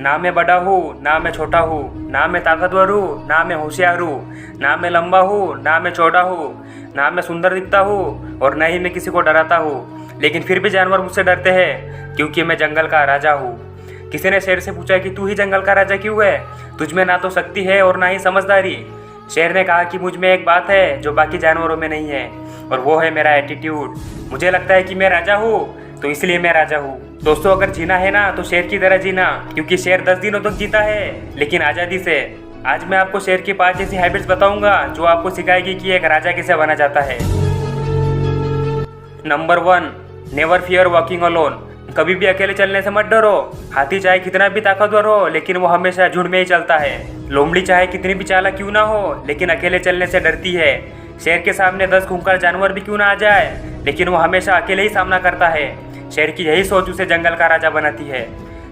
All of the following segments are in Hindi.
ना मैं बड़ा हूँ ना मैं छोटा हूँ, ना मैं ताकतवर हूँ ना मैं होशियार हूँ, ना मैं लंबा हूँ ना मैं चौड़ा हूँ, ना मैं सुंदर दिखता हूँ और न ही मैं किसी को डराता हूँ। लेकिन फिर भी जानवर मुझसे डरते हैं क्योंकि मैं जंगल का राजा हूँ। किसी ने शेर से पूछा कि तू ही जंगल का राजा क्यों है, तुझ में ना तो शक्ति है और ना ही समझदारी। शेर ने कहा कि मुझ में एक बात है जो बाकी जानवरों में नहीं है, और वो है मेरा एटीट्यूड। मुझे लगता है कि मैं राजा हूँ तो इसलिए मैं राजा हूँ। दोस्तों, अगर जीना है ना तो शेर की तरह जीना, क्योंकि शेर 10 दिनों तक जीता है लेकिन आज़ादी से। आज मैं आपको शेर की 5 ऐसी हैबिट्स बताऊंगा जो आपको सिखाएगी कि एक राजा कैसे बना जाता है। Number 1, never fear walking alone. कभी भी अकेले चलने से मत डरो। हाथी चाहे कितना भी ताकतवर हो लेकिन वो हमेशा झुंड में ही चलता है। लोमड़ी चाहे कितनी भी चालाक क्यों ना हो लेकिन अकेले चलने से डरती है। शेर के सामने 10 खूंखार जानवर भी क्यों ना आ जाए लेकिन वो हमेशा अकेले ही सामना करता है। शेर की यही सोच उसे जंगल का राजा बनाती है।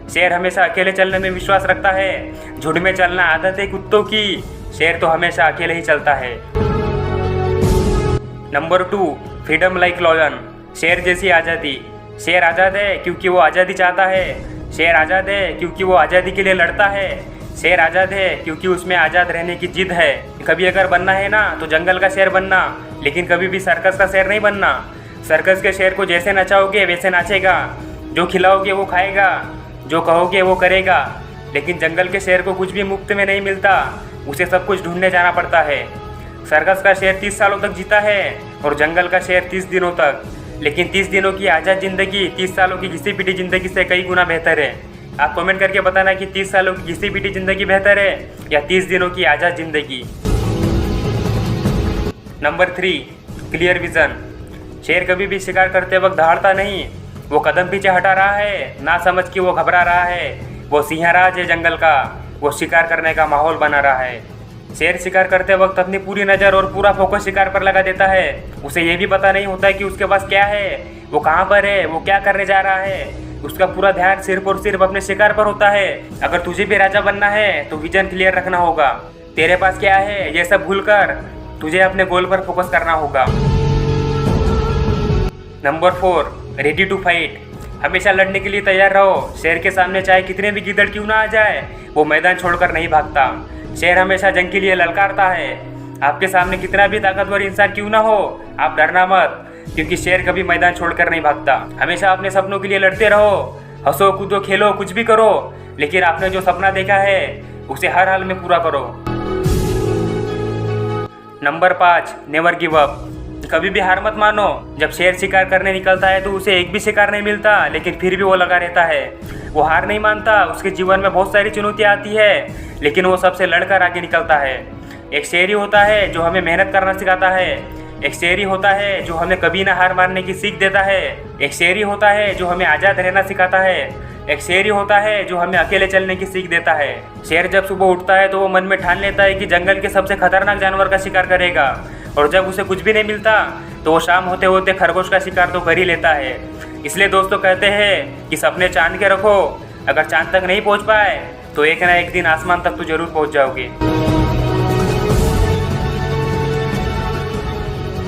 शेर हमेशा अकेले चलने में विश्वास रखता है। झुंड में चलना आदत है कुत्तों की, शेर तो हमेशा अकेले ही चलता है। Number 2, freedom like lion. शेर जैसी आज़ादी। शेर आज़ाद है क्योंकि वो आज़ादी चाहता है। शेर आज़ाद है क्योंकि वो आज़ादी के लिए लड़ता है। शेर आज़ाद है क्योंकि उसमें आज़ाद रहने की जिद है। कभी अगर बनना है ना तो जंगल का शेर बनना, लेकिन कभी भी सर्कस का शेर नहीं बनना। सर्कस के शेर को जैसे नचाओगे वैसे नाचेगा, जो खिलाओगे वो खाएगा, जो कहोगे वो करेगा। लेकिन जंगल के शेर को कुछ भी मुफ्त में नहीं मिलता, उसे सब कुछ ढूंढने जाना पड़ता है। सर्कस का शेर 30 सालों तक जीता है और जंगल का शेर 30 दिनों तक। लेकिन 30 दिनों की आज़ाद ज़िंदगी 30 सालों की घिसी पिटी ज़िंदगी से कई गुना बेहतर है। आप कमेंट करके बताना कि 30 सालों की घिसी पिटी ज़िंदगी बेहतर है या 30 दिनों की आज़ाद ज़िंदगी। Number 3, clear vision. शेर कभी भी शिकार करते वक्त दहाड़ता नहीं, वो कदम पीछे हटा रहा है, ना समझ कि वो घबरा रहा है। वो सिंहराज है जंगल का, वो शिकार करने का माहौल बना रहा है। शेर शिकार करते वक्त अपनी पूरी नज़र और पूरा फोकस शिकार पर लगा देता है। उसे ये भी पता नहीं होता कि उसके पास क्या है, वो कहाँ पर है, वो क्या करने जा रहा है। उसका पूरा ध्यान सिर्फ और सिर्फ अपने शिकार पर होता है। अगर तुझे भी राजा बनना है तो विजन क्लियर रखना होगा। तेरे पास क्या है ये सब भूलकर तुझे अपने गोल पर फोकस करना होगा। Number 4, ready to fight. हमेशा लड़ने के लिए तैयार रहो। शेर के सामने चाहे कितने भी गिद्दड़ क्यों ना आ जाए, वो मैदान छोड़कर नहीं भागता। शेर हमेशा जंग के लिए ललकारता है। आपके सामने कितना भी ताकतवर इंसान क्यों ना हो, आप डरना मत, क्योंकि शेर कभी मैदान छोड़कर नहीं भागता। हमेशा अपने सपनों के लिए लड़ते रहो, हंसो कूदो खेलो कुछ भी करो, लेकिन आपने जो सपना देखा है उसे हर हाल में पूरा करो। Number 5, never give up. कभी भी हार मत मानो। जब शेर शिकार करने निकलता है तो उसे एक भी शिकार नहीं मिलता, लेकिन फिर भी वो लगा रहता है। वो हार नहीं मानता। उसके जीवन में बहुत सारी चुनौतियाँ आती है लेकिन वो सबसे लड़कर आगे निकलता है। एक शेर ही होता है जो हमें मेहनत करना सिखाता है। एक शेर ही होता है जो हमें कभी ना हार मानने की सीख देता है। एक शेर ही होता है जो हमें आज़ाद रहना सिखाता है। एक शेर ही होता है जो हमें अकेले चलने की सीख देता है। शेर जब सुबह उठता है तो वो मन में ठान लेता है कि जंगल के सबसे खतरनाक जानवर का शिकार करेगा, और जब उसे कुछ भी नहीं मिलता तो वो शाम होते होते खरगोश का शिकार तो कर ही लेता है। इसलिए दोस्तों कहते हैं कि सपने चांद के रखो, अगर चांद तक नहीं पहुंच पाए तो एक ना एक दिन आसमान तक तो जरूर पहुंच जाओगे।